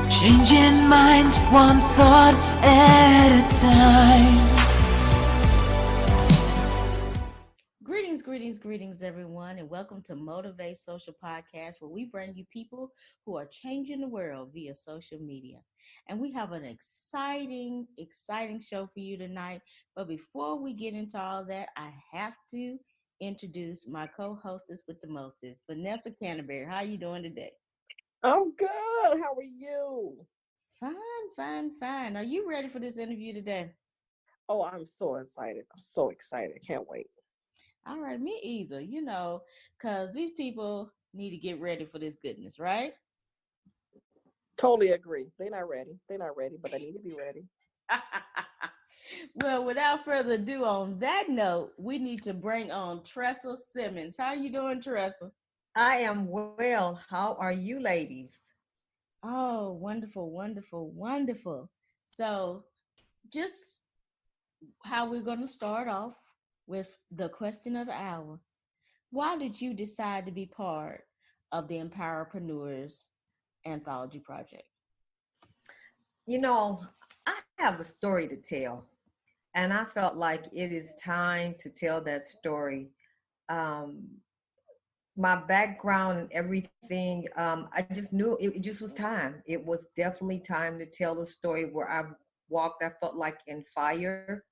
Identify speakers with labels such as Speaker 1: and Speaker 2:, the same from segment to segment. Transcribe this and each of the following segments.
Speaker 1: Changing minds one thought at a time.
Speaker 2: Greetings, everyone, and welcome to Motivate Social Podcast, where we bring you people who are changing the world via social media. And we have an exciting show for you tonight. But before we get into all that, I have to introduce my co-hostess with the mostest, Vanessa Canterbury. How are you doing today?
Speaker 3: I'm good. How are you?
Speaker 2: Fine. Are you ready for this interview today?
Speaker 3: Oh, I'm so excited. I'm so excited. Can't wait.
Speaker 2: All right, me either, because these people need to get ready for this goodness, right?
Speaker 3: Totally agree. They're not ready. They're not ready, but they need to be ready.
Speaker 2: Well, without further ado, on that note, we need to bring on Tresa Simmons. How you doing, Tresa?
Speaker 4: I am well. How are you, ladies?
Speaker 2: Oh, wonderful. So, just how we're going to start off with the question of the hour. Why did you decide to be part of the Empowerpreneurs Anthology Project?
Speaker 4: You know, I have a story to tell, and I felt like it is time to tell that story. Um, my background and everything, I just knew it just was time. It was definitely time to tell the story where I walked, I felt like in fire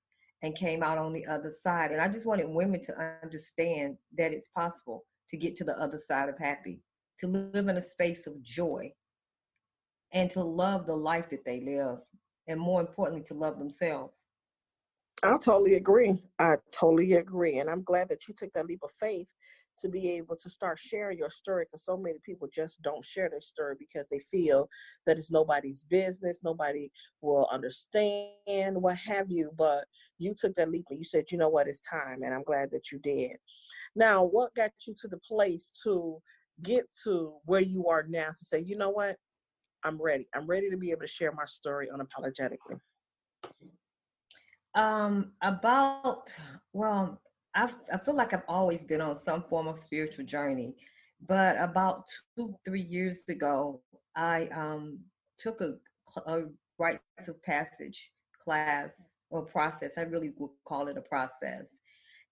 Speaker 4: and came out on the other side. And I just wanted women to understand that it's possible to get to the other side of happy, to live in a space of joy, and to love the life that they live, and more importantly, to love themselves.
Speaker 3: I totally agree. I totally agree. And I'm glad that you took that leap of faith to be able to start sharing your story, because so many people just don't share their story because they feel that it's nobody's business, nobody will understand, what have you. But you took that leap and you said, you know what, it's time. And I'm glad that you did. Now, what got you to the place to get to where you are now to say, you know what, I'm ready. I'm ready to be able to share my story unapologetically.
Speaker 4: Well, I feel like I've always been on some form of spiritual journey, but about 2, 3 years ago, I took a rites of passage class or process. I really would call it a process.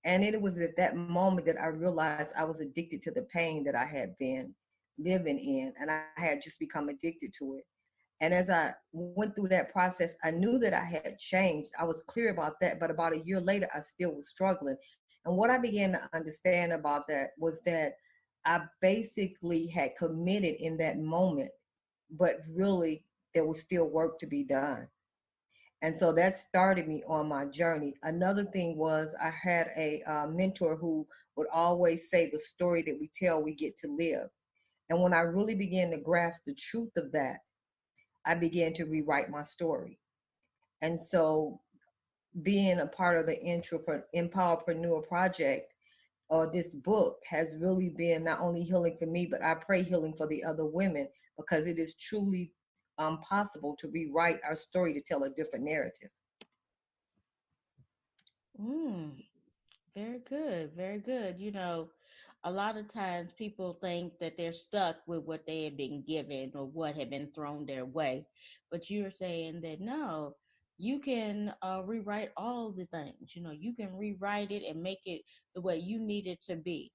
Speaker 4: And it was at that moment that I realized I was addicted to the pain that I had been living in, and I had just become addicted to it. And as I went through that process, I knew that I had changed. I was clear about that, but about a year later, I still was struggling. And what I began to understand about that was that I basically had committed in that moment, but really there was still work to be done. And so that started me on my journey. Another thing was I had a mentor who would always say, the story that we tell, we get to live. And when I really began to grasp the truth of that, I began to rewrite my story. And so being a part of the Empowerpreneur Project, or this book, has really been not only healing for me, but I pray healing for the other women, because it is truly possible to rewrite our story to tell a different narrative.
Speaker 2: Mm, very good. A lot of times people think that they're stuck with what they have been given or what had been thrown their way. But you're saying that no, you can rewrite all the things. You can rewrite it and make it the way you need it to be.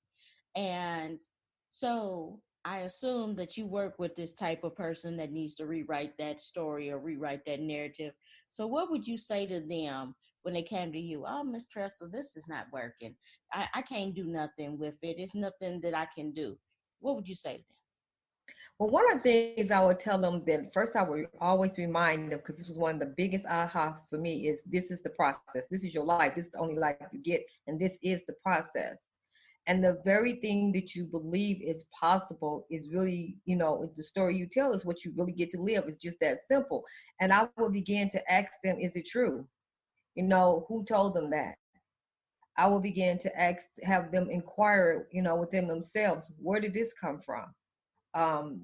Speaker 2: And so I assume that you work with this type of person that needs to rewrite that story or rewrite that narrative. So what would you say to them when they came to you? Oh, Miss Tressa, this is not working. I can't do nothing with it. It's nothing that I can do. What would you say to them?
Speaker 4: Well, one of the things I would tell them, that first I would always remind them, because this was one of the biggest ahas for me, is this is the process. This is your life. This is the only life you get. And this is the process. And the very thing that you believe is possible is really, the story you tell is what you really get to live. It's just that simple. And I would begin to ask them, is it true? Who told them that? I will begin to have them inquire, within themselves, where did this come from? Um,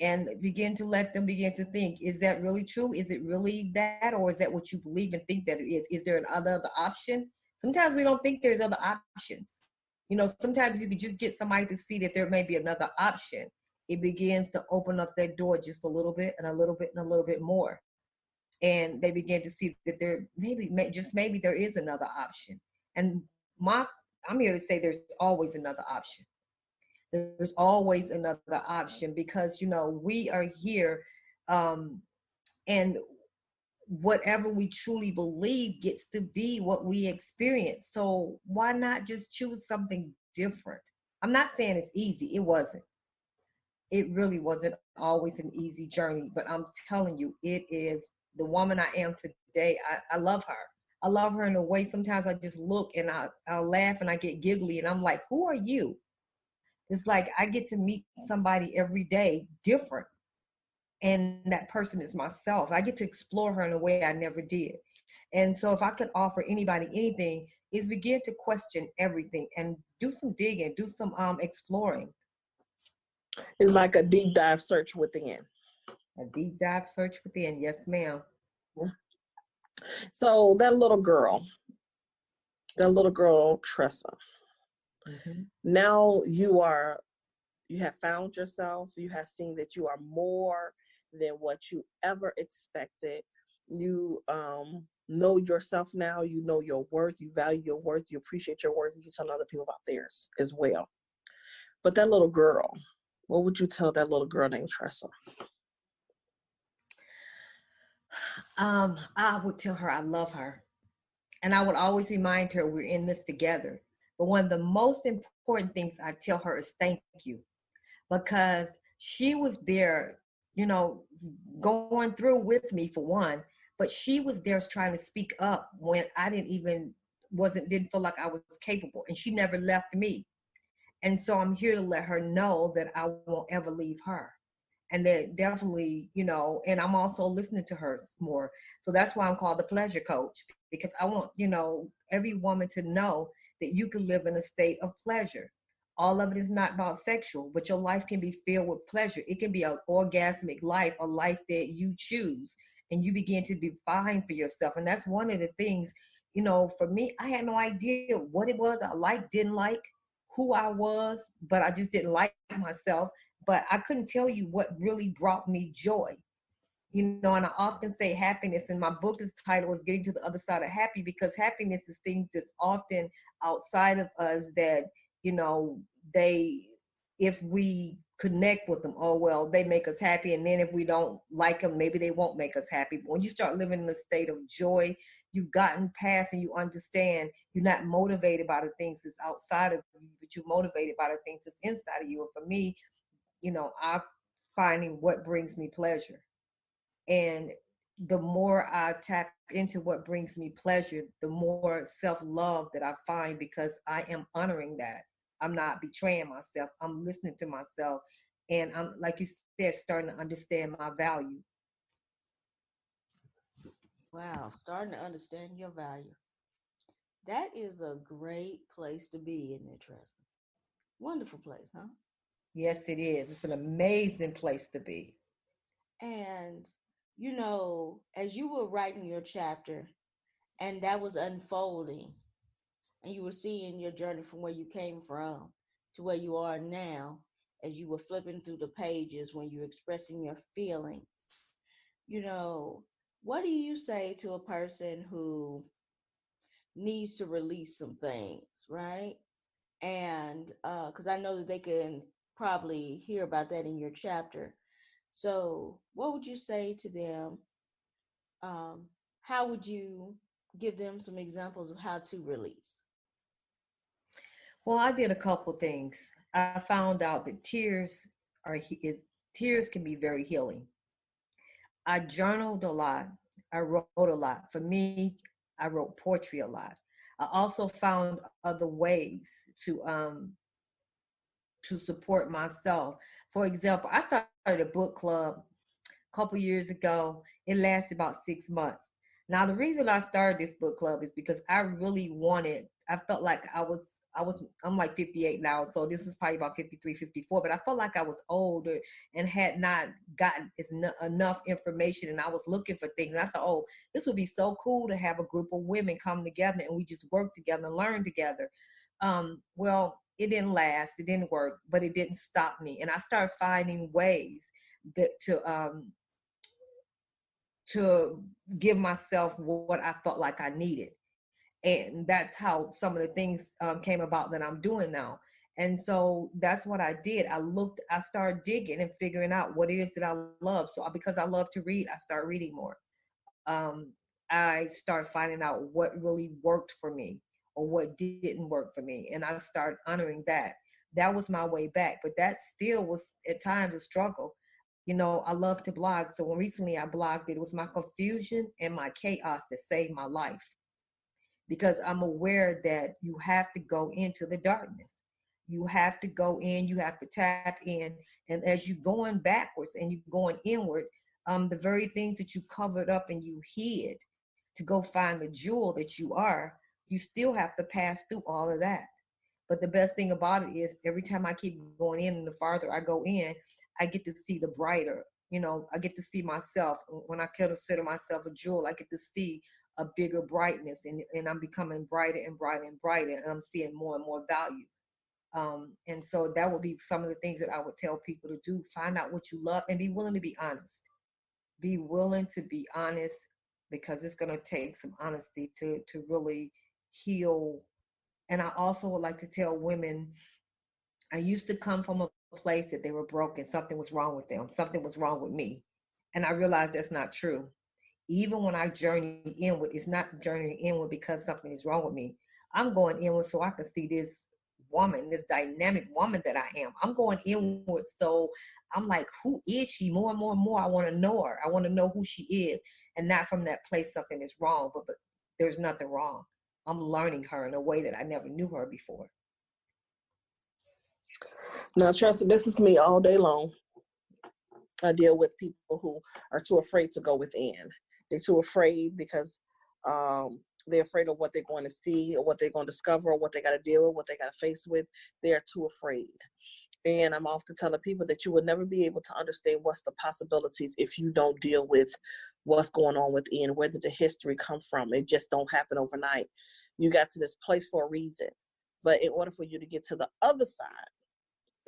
Speaker 4: and begin to let them begin to think, is that really true? Is it really that? Or is that what you believe and think that it is? Is there another option? Sometimes we don't think there's other options. Sometimes if you could just get somebody to see that there may be another option, it begins to open up that door just a little bit and a little bit and a little bit more. And they begin to see that there just maybe there is another option. And my I'm here to say there's always another option. There's always another option because we are here, and whatever we truly believe gets to be what we experience. So why not just choose something different? I'm not saying it's easy. It wasn't. It really wasn't always an easy journey, but I'm telling you, it is the woman I am today. I love her. I love her in a way. Sometimes I just look and I'll laugh and I get giggly and I'm like, who are you? It's like I get to meet somebody every day different. And that person is myself. I get to explore her in a way I never did. And so if I could offer anybody anything, is begin to question everything and do some digging, do some exploring.
Speaker 3: It's like a deep dive search within.
Speaker 4: A deep dive search within. Yes, ma'am.
Speaker 3: So that little girl, Tresa,
Speaker 4: Mm-hmm.
Speaker 3: now you have found yourself. You have seen that you are more than what you ever expected. You know yourself now. You know your worth. You value your worth. You appreciate your worth. You tell other people about theirs as well. But that little girl, what would you tell that little girl named Tresa?
Speaker 4: I would tell her I love her. And I would always remind her we're in this together. But one of the most important things I tell her is thank you. Because she was there, going through with me for one, but she was there trying to speak up when I didn't feel like I was capable, and she never left me. And so I'm here to let her know that I won't ever leave her. And that definitely, and I'm also listening to her more. So that's why I'm called the pleasure coach, because I want, every woman to know that you can live in a state of pleasure. All of it is not about sexual, but your life can be filled with pleasure. It can be an orgasmic life, a life that you choose and you begin to define for yourself. And that's one of the things, for me, I had no idea what it was I liked, didn't like, who I was, but I just didn't like myself. But I couldn't tell you what really brought me joy. And I often say happiness, and my book is titled is Getting to the Other Side of Happy, because happiness is things that's often outside of us that, if we connect with them, oh, well, they make us happy. And then if we don't like them, maybe they won't make us happy. But when you start living in a state of joy, you've gotten past and you understand you're not motivated by the things that's outside of you, but you're motivated by the things that's inside of you. And for me, I'm finding what brings me pleasure. And the more I tap into what brings me pleasure, the more self-love that I find, because I am honoring that. I'm not betraying myself. I'm listening to myself. And I'm, like you said, starting to understand my value.
Speaker 2: Wow, starting to understand your value. That is a great place to be, isn't it, Tresa? Wonderful place, huh?
Speaker 4: Yes, it is. It's an amazing place to be.
Speaker 2: And, as you were writing your chapter and that was unfolding, and you were seeing your journey from where you came from to where you are now, as you were flipping through the pages when you're expressing your feelings, what do you say to a person who needs to release some things, right? And because I know that they can probably hear about that in your chapter. So, what would you say to them? Um, how would you give them some examples of how to release?
Speaker 4: Well, I did a couple things. I found out that tears can be very healing. I journaled a lot. I wrote a lot. For me, I wrote poetry a lot. I also found other ways to support myself. For example, I started a book club a couple years ago. It lasted about 6 months. Now, the reason I started this book club is because I felt like I'm like 58 now, so this is probably about 53, 54, but I felt like I was older and had not gotten enough information, and I was looking for things. And I thought, oh, this would be so cool to have a group of women come together and we just work together and learn together. Well, it didn't last, it didn't work, but it didn't stop me. And I started finding ways that to give myself what I felt like I needed. And that's how some of the things came about that I'm doing now. And so that's what I did. I started digging and figuring out what it is that I love. So because I love to read, I started reading more. um, I started finding out what really worked for me or what didn't work for me. And I started honoring that. That was my way back. But that still was at times a struggle. You know, I love to blog. So when recently I blogged, it was my confusion and my chaos that saved my life. Because I'm aware that you have to go into the darkness. You have to go in, you have to tap in. And as you're going backwards and you're going inward, the very things that you covered up and you hid to go find the jewel that you are, you still have to pass through all of that. But the best thing about it is every time I keep going in and the farther I go in, I get to see the brighter. You know, I get to see myself. When I consider myself a jewel, I get to see a bigger brightness, and I'm becoming brighter and brighter and brighter, and I'm seeing more and more value. And so that would be some of the things that I would tell people to do. Find out what you love and be willing to be honest. Be willing to be honest, because it's going to take some honesty to really heal. And I also would like to tell women, I used to come from a place that they were broken. Something was wrong with them. Something was wrong with me. And I realized that's not true. Even when I journey inward, it's not journeying inward because something is wrong with me. I'm going inward so I can see this woman, this dynamic woman that I am. I'm going inward. So I'm like, who is she? More and more and more, I want to know her. I want to know who she is. And not from that place something is wrong, but there's nothing wrong. I'm learning her in a way that I never knew her before.
Speaker 3: Now, Tresa, this is me all day long. I deal with people who are too afraid to go within. They're too afraid because they're afraid of what they're going to see or what they're going to discover or what they got to deal with, what they got to face with. They're too afraid. And I'm often telling people that you will never be able to understand what's the possibilities if you don't deal with what's going on within. Where did the history come from? It just don't happen overnight. You got to this place for a reason. But in order for you to get to the other side,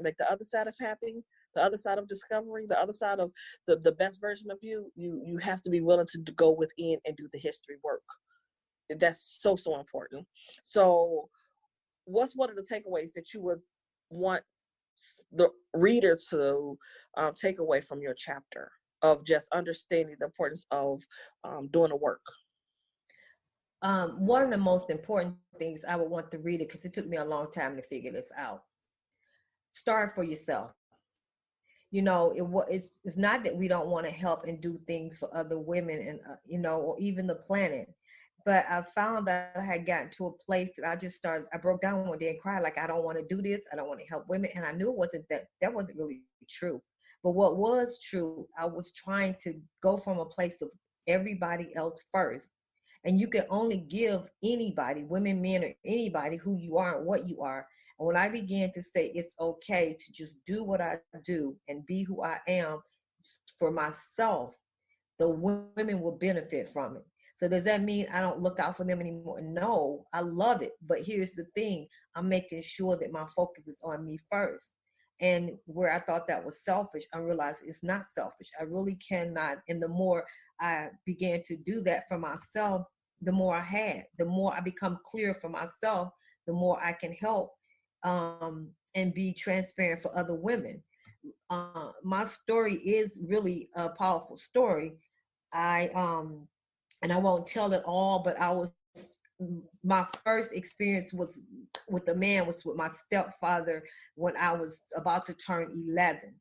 Speaker 3: like the other side of happy, the other side of discovery, the other side of the best version of you, you have to be willing to go within and do the history work. That's so important. So what's one of the takeaways that you would want the reader to take away from your chapter of just understanding the importance of doing the work?
Speaker 4: One of the most important things I would want the reader, because it took me a long time to figure this out, start for yourself. You know, it's not that we don't want to help and do things for other women and, you know, or even the planet. But I found that I had gotten to a place that I broke down one day and cried, like, I don't want to do this. I don't want to help women. And I knew it wasn't that wasn't really true. But what was true, I was trying to go from a place of everybody else first. And you can only give anybody, women, men, or anybody, who you are and what you are. And when I began to say it's okay to just do what I do and be who I am for myself, the women will benefit from it. So does that mean I don't look out for them anymore? No, I love it. But here's the thing. I'm making sure that my focus is on me first. And where I thought that was selfish, I realized it's not selfish. I really cannot. And the more I began to do that for myself, the more I become clear for myself, the more I can help and be transparent for other women. My story is really a powerful story. And I won't tell it all, but my first experience was with a man was with my stepfather when I was about to turn 11.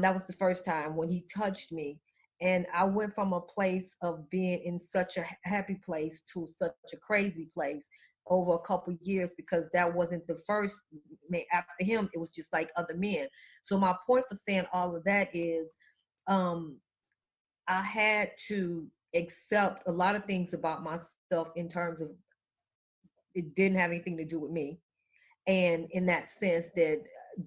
Speaker 4: That was the first time when he touched me. And I went from a place of being in such a happy place to such a crazy place over a couple of years, because that wasn't the first man. After him, it was just like other men. So my point for saying all of that is, I had to accept a lot of things about myself in terms of it didn't have anything to do with me. And in that sense that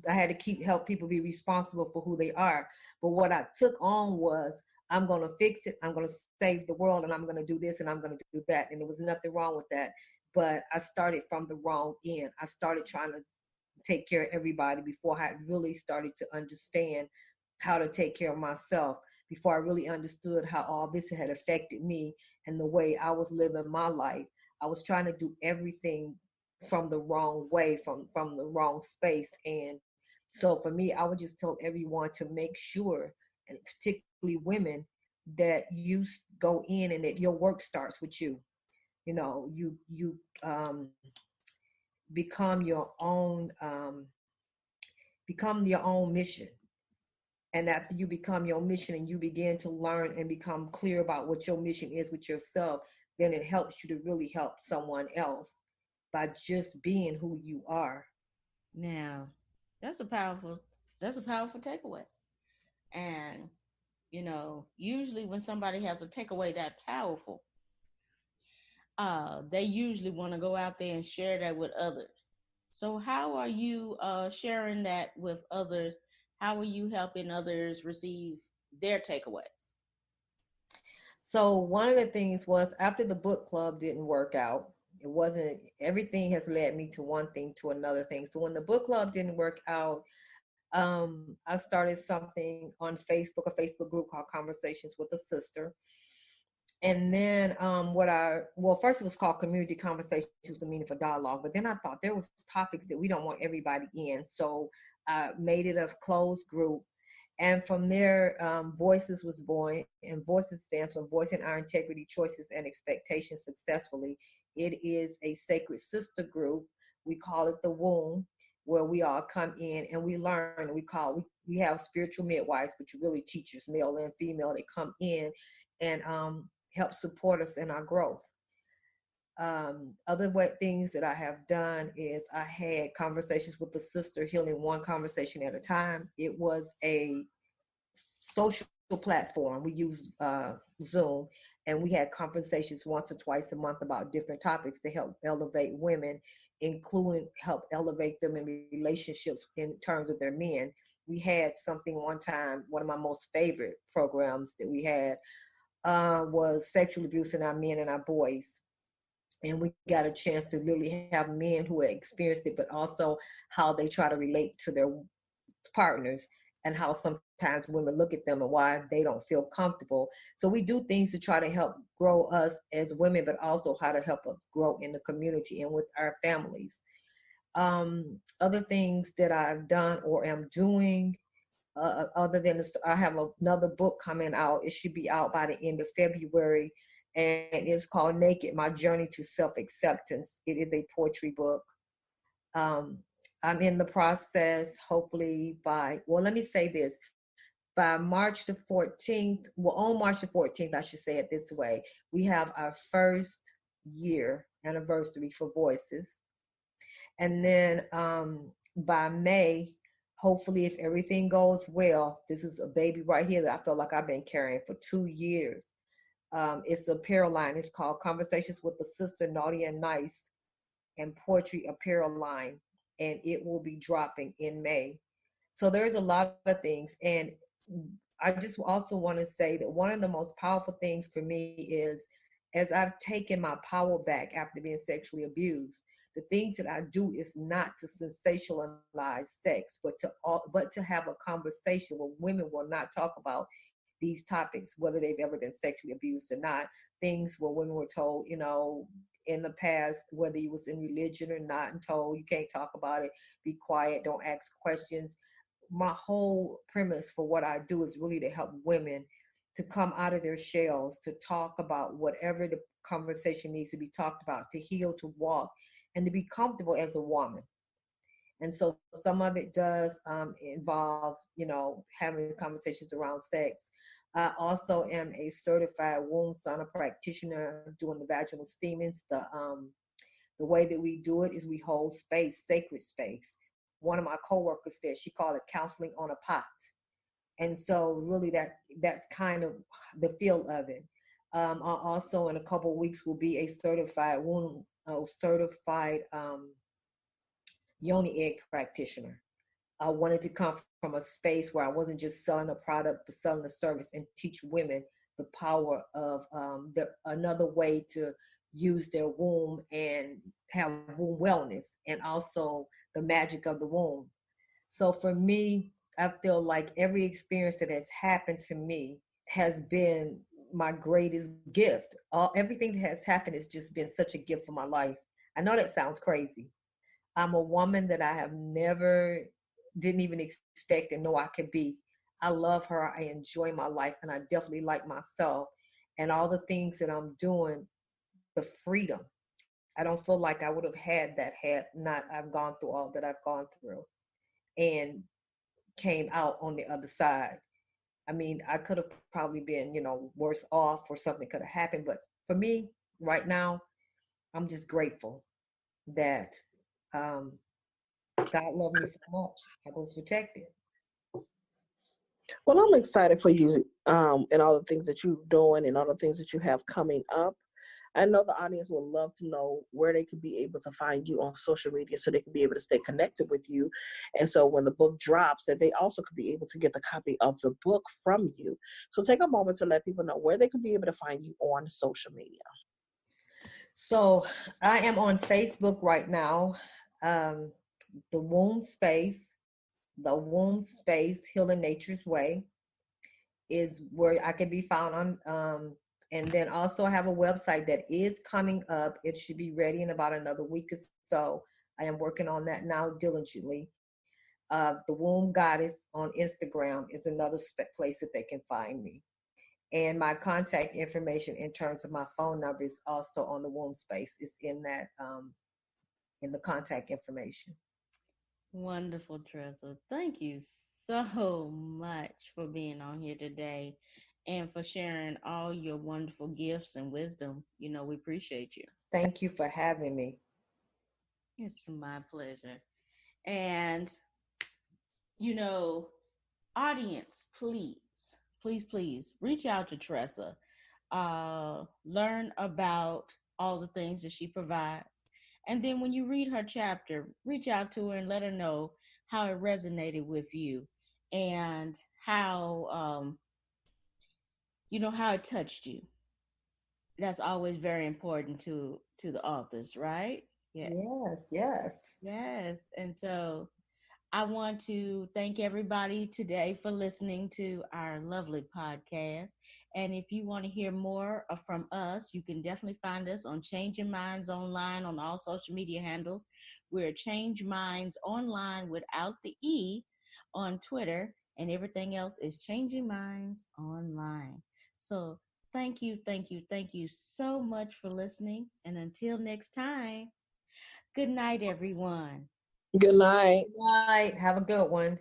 Speaker 4: I had to help people be responsible for who they are. But what I took on was, I'm going to fix it. I'm going to save the world, and I'm going to do this and I'm going to do that. And there was nothing wrong with that. But I started from the wrong end. I started trying to take care of everybody before I really started to understand how to take care of myself, before I really understood how all this had affected me and the way I was living my life. I was trying to do everything from the wrong way, from the wrong space. And so for me, I would just tell everyone to make sure, and particularly women, that you go in and that your work starts with you. You know, you become your own become your own mission. And after you become your mission and you begin to learn and become clear about what your mission is with yourself, then it helps you to really help someone else by just being who you are.
Speaker 2: Now, that's a powerful that's a powerful takeaway. And usually when somebody has a takeaway that powerful, they usually want to go out there and share that with others. So how are you sharing that with others? How are you helping others receive their takeaways?
Speaker 4: So one of the things was, after the book club didn't work out, it wasn't, everything has led me to one thing to another thing. So when the book club didn't work out, I started something on Facebook, a Facebook group called Conversations with a Sister. And then first it was called Community Conversations with a Meaningful Dialogue, but then I thought there was topics that we don't want everybody in. So I made it a closed group. And from there, Voices was born, and Voices stands for Voicing Our Integrity, Choices, and Expectations Successfully. It is a sacred sister group. We call it the womb, where we all come in and we learn. We have spiritual midwives, which are really teachers, male and female. They come in and help support us in our growth. Things that I have done is I had conversations with the sister, healing one conversation at a time. It was a social platform. We used Zoom, and we had conversations once or twice a month about different topics to help elevate women, including help elevate them in relationships in terms of their men. We had something one time, one of my most favorite programs that we had was sexual abuse in our men and our boys. And we got a chance to literally have men who had experienced it, but also how they try to relate to their partners, and how sometimes women look at them and why they don't feel comfortable. So we do things to try to help grow us as women, but also how to help us grow in the community and with our families. Other things that I've done or am doing, other than this, I have another book coming out. It should be out by the end of February, and it's called Naked: My Journey to Self-Acceptance. It is a poetry book. Um, I'm in the process, hopefully let me say this, by March the 14th, on March the 14th, I should say it this way, we have our first year anniversary for Voices. And then by May, hopefully, if everything goes well, this is a baby right here that I feel like I've been carrying for 2 years. It's a apparel line. It's called Conversations with the Sister, Naughty and Nice, and Poetry Apparel line. And it will be dropping in May. So there's a lot of things. And I just also want to say that one of the most powerful things for me is, as I've taken my power back after being sexually abused, the things that I do is not to sensationalize sex, but to have a conversation where women will not talk about these topics, whether they've ever been sexually abused or not. Things where women were told, in the past, whether you was in religion or not, and told you can't talk about it, be quiet, don't ask questions. My whole premise for what I do is really to help women to come out of their shells, to talk about whatever the conversation needs to be talked about, to heal, to walk, and to be comfortable as a woman. And so some of it does involve, having conversations around sex. I also am a certified womb sauna practitioner doing the vaginal steamings. The way that we do it is we hold space, sacred space. One of my coworkers said she called it counseling on a pot. And so really that's kind of the feel of it. I also in a couple of weeks will be a certified yoni egg practitioner. I wanted to come from a space where I wasn't just selling a product, but selling a service, and teach women the power of another way to use their womb and have womb wellness, and also the magic of the womb. So for me, I feel like every experience that has happened to me has been my greatest gift. Everything that has happened has just been such a gift for my life. I know that sounds crazy. I'm a woman that I have never, didn't even expect and know I could be. I love her. I enjoy my life, and I definitely like myself and all the things that I'm doing. The freedom. I don't feel like I would have had that had not I've gone through all that I've gone through and came out on the other side. I mean, I could have probably been, worse off, or something could have happened. But for me, right now, I'm just grateful that um, God loved me so much. I was protected.
Speaker 3: Well, I'm excited for you and all the things that you're doing and all the things that you have coming up. I know the audience would love to know where they could be able to find you on social media so they can be able to stay connected with you. And so when the book drops, that they also could be able to get the copy of the book from you. So take a moment to let people know where they could be able to find you on social media.
Speaker 4: So I am on Facebook right now. Um, the the Womb Space Healing Nature's Way is where I can be found on. And then also I have a website that is coming up. It should be ready in about another week or so. I am working on that now diligently. The Womb Goddess on Instagram is another place that they can find me. And my contact information in terms of my phone number is also on the Womb Space. It's in that in the contact information.
Speaker 2: Wonderful, Tresa. Thank you so much for being on here today and for sharing all your wonderful gifts and wisdom. We appreciate you.
Speaker 4: Thank you for having me.
Speaker 2: It's my pleasure. And, you know, audience, please reach out to Tresa. Learn about all the things that she provides. And then when you read her chapter, reach out to her and let her know how it resonated with you and how it touched you. That's always very important to the authors, right? Yes.
Speaker 4: Yes, yes.
Speaker 2: Yes. And so I want to thank everybody today for listening to our lovely podcast. And if you want to hear more from us, you can definitely find us on Changing Minds Online on all social media handles. We're Change Minds Online without the E on Twitter, and everything else is Changing Minds Online. So thank you so much for listening. And until next time, good night, everyone.
Speaker 3: Good night.
Speaker 4: Good night. Have a good one.